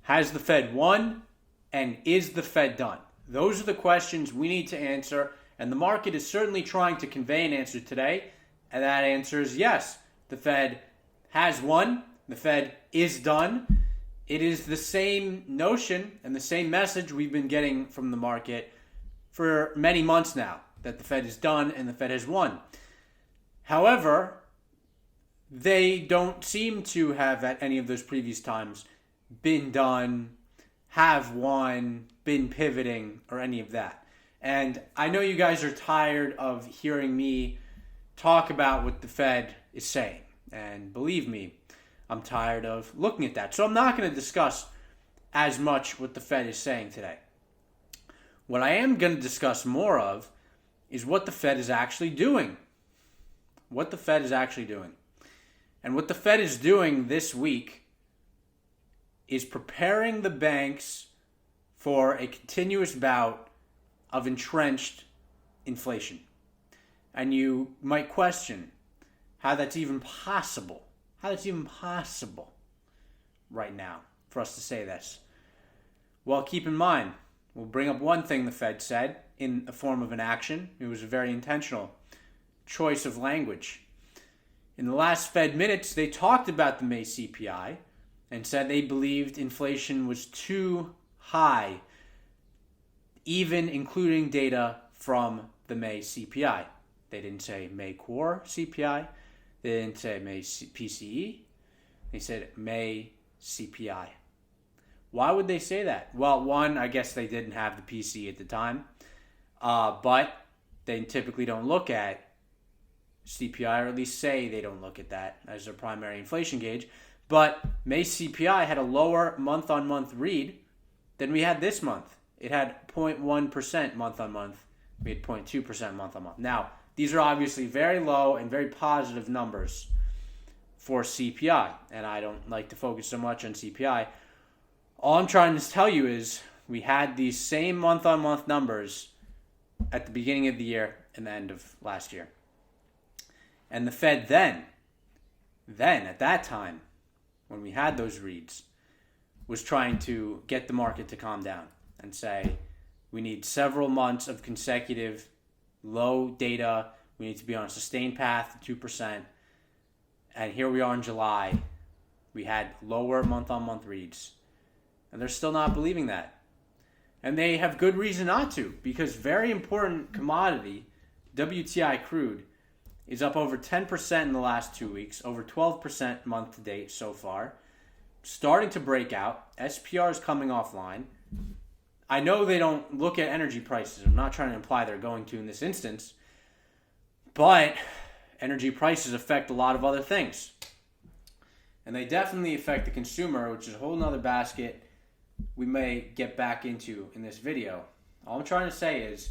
Has the Fed won? And is the Fed done? Those are the questions we need to answer. And the market is certainly trying to convey an answer today. And that answer is yes. The Fed has won. The Fed is done. It is the same notion and the same message we've been getting from the market for many months now, that the Fed is done and the Fed has won. However, they don't seem to have at any of those previous times been done, have won, been pivoting, or any of that. And I know you guys are tired of hearing me talk about what the Fed is saying. And believe me, I'm tired of looking at that. So I'm not going to discuss as much what the Fed is saying today. What I am going to discuss more of is what the Fed is actually doing. What the Fed is actually doing. And what the Fed is doing this week is preparing the banks for a continuous bout of entrenched inflation. And you might question how that's even possible. How that's even possible right now for us to say this. Well, keep in mind, we'll bring up one thing the Fed said in the form of an action. It was a very intentional choice of language. In the last Fed minutes, they talked about the May CPI and said they believed inflation was too high, even including data from the May CPI. They didn't say May core CPI. They didn't say May PCE. They said May CPI. Why would they say that? Well, one, I guess they didn't have the PCE at the time, but they typically don't look at CPI, or at least say they don't look at that as their primary inflation gauge. But May CPI had a lower month-on-month read than we had this month. It had 0.1% month-on-month. We had 0.2% month-on-month. Now, these are obviously very low and very positive numbers for CPI, and I don't like to focus so much on CPI. All I'm trying to tell you is we had these same month-on-month numbers at the beginning of the year and the end of last year. And the Fed then at that time, when we had those reads, was trying to get the market to calm down and say, we need several months of consecutive low data. We need to be on a sustained path to 2%. And here we are in July. We had lower month-on-month reads. And they're still not believing that. And they have good reason not to, because very important commodity, WTI crude, is up over 10% in the last 2 weeks, over 12% month to date so far. Starting to break out. SPR is coming offline. I know they don't look at energy prices. I'm not trying to imply they're going to in this instance. But energy prices affect a lot of other things. And they definitely affect the consumer, which is a whole nother basket we may get back into in this video. All I'm trying to say is,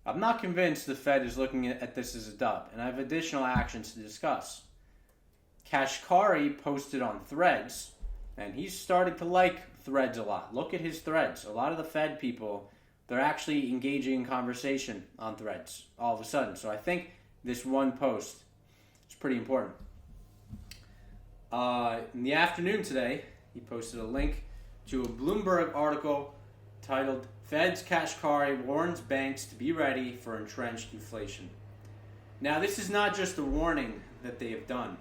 I'm not convinced the Fed is looking at this as a dub, and I have additional actions to discuss. Kashkari posted on Threads, and he's started to like Threads a lot. Look at his threads. A lot of the Fed people, they're actually engaging in conversation on Threads all of a sudden. So I think this one post is pretty important. In the afternoon today, he posted a link to a Bloomberg article titled, Fed's Kashkari warns banks to be ready for entrenched inflation. Now, this is not just a warning that they have done.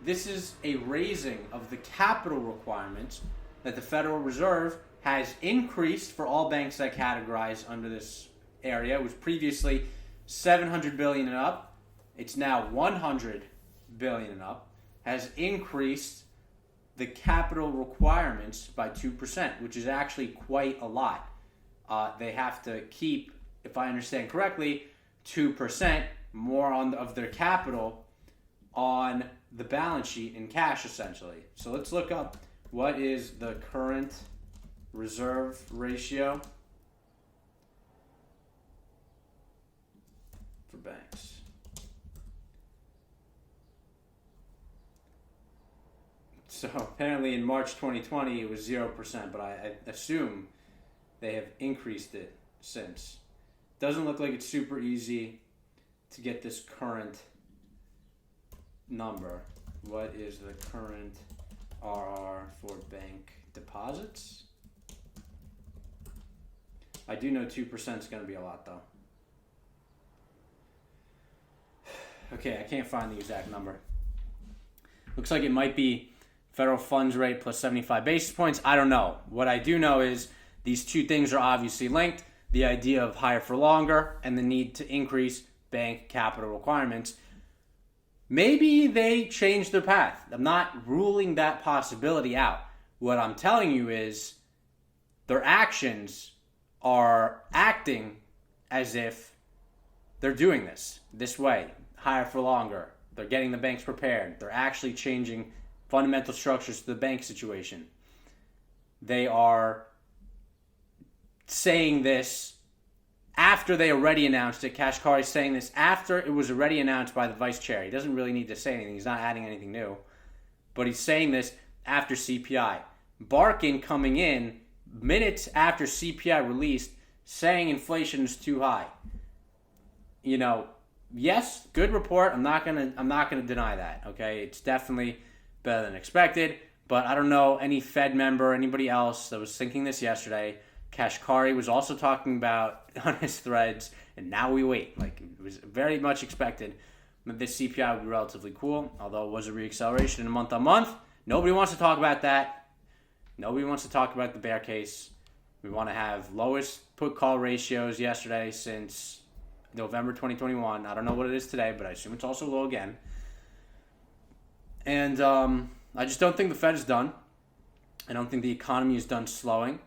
This is a raising of the capital requirements that the Federal Reserve has increased for all banks that categorize under this area. It was previously $700 billion and up. It's now $100 billion and up. Has increased the capital requirements by 2%, which is actually quite a lot. They have to keep, if I understand correctly, 2% more of their capital on the balance sheet in cash, essentially. So let's look up what is the current reserve ratio for banks. So apparently in March 2020 it was 0%, but I assume they have increased it since. Doesn't look like it's super easy to get this current number. What is the current RR for bank deposits. I do know 2% is going to be a lot, though. Okay, I can't find the exact number. Looks like it might be federal funds rate plus 75 basis points. I don't know. What I do know is these two things are obviously linked. The idea of higher for longer and the need to increase bank capital requirements. Maybe they change their path. I'm not ruling that possibility out. What I'm telling you is their actions are acting as if they're doing this way, higher for longer. They're getting the banks prepared. They're actually changing fundamental structures to the bank situation. They are saying this after they already announced it. Kashkari is saying this after it was already announced by the vice chair. He doesn't really need to say anything. He's not adding anything new. But he's saying this after CPI. Barkin coming in minutes after CPI released, saying inflation is too high. You know, yes, good report. I'm not gonna deny that. Okay, it's definitely better than expected. But I don't know any Fed member, anybody else that was thinking this yesterday. Kashkari was also talking about on his threads, and now we wait. Like, it was very much expected that this CPI would be relatively cool, although it was a reacceleration in month on month. Nobody wants to talk about that. Nobody wants to talk about the bear case. We want to have lowest put-call ratios yesterday since November 2021. I don't know what it is today, but I assume it's also low again. And I just don't think the Fed is done. I don't think the economy is done slowing.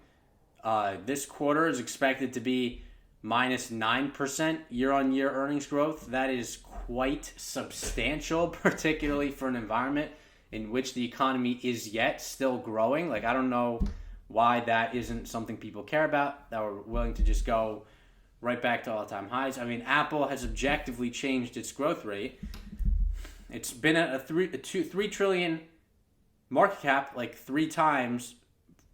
This quarter is expected to be minus 9% year-on-year earnings growth. That is quite substantial, particularly for an environment in which the economy is yet still growing. Like, I don't know why that isn't something people care about, that we're willing to just go right back to all-time highs. I mean, Apple has objectively changed its growth rate. It's been at a 3 trillion market cap like 3 times,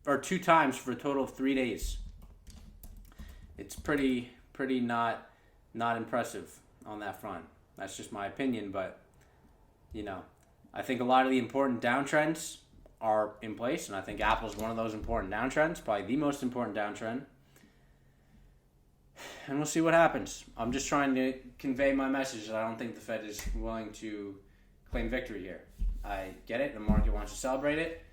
or 2 times for a total of 3 days. It's pretty not impressive on that front. That's just my opinion, but you know, I think a lot of the important downtrends are in place, and I think Apple's one of those important downtrends, probably the most important downtrend. And we'll see what happens. I'm just trying to convey my message that I don't think the Fed is willing to claim victory here. I get it. The market wants to celebrate it.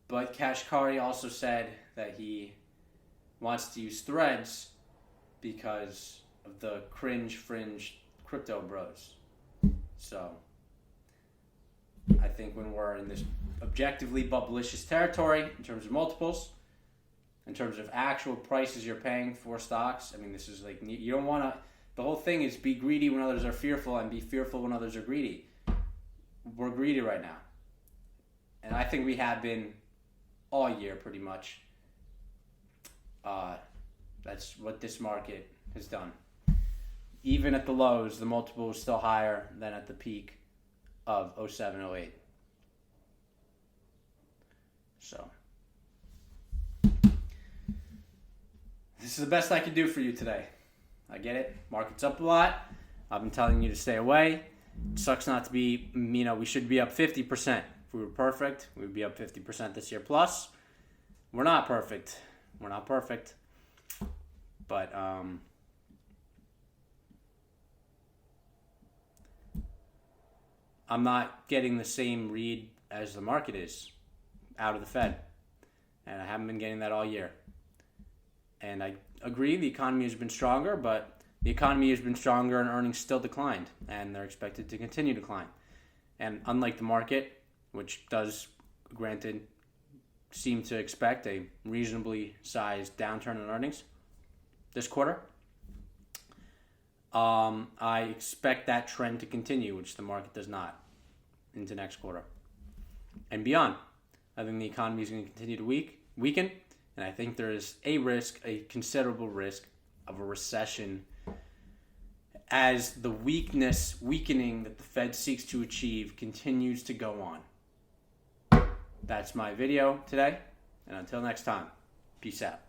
But Kashkari also said that he wants to use Threads because of the fringe crypto bros. So I think when we're in this objectively bubblicious territory in terms of multiples, in terms of actual prices you're paying for stocks, I mean, this is like, you don't want to, the whole thing is be greedy when others are fearful and be fearful when others are greedy. We're greedy right now. And I think we have been all year pretty much. That's what this market has done. Even at the lows, the multiple was still higher than at the peak of 07, 08. So this is the best I can do for you today. I get it. Market's up a lot. I've been telling you to stay away. It sucks not to be, we should be up 50%. If we were perfect, we would be up 50% this year plus. We're not perfect. But I'm not getting the same read as the market is out of the Fed. And I haven't been getting that all year. And I agree the economy has been stronger, but the economy has been stronger and earnings still declined. And they're expected to continue to decline. And unlike the market, which does, granted, seem to expect a reasonably sized downturn in earnings this quarter, I expect that trend to continue, which the market does not, into next quarter and beyond. I think the economy is going to continue to weaken, and I think there is a considerable risk of a recession as the weakening that the Fed seeks to achieve continues to go on. That's my video today, and until next time, peace out.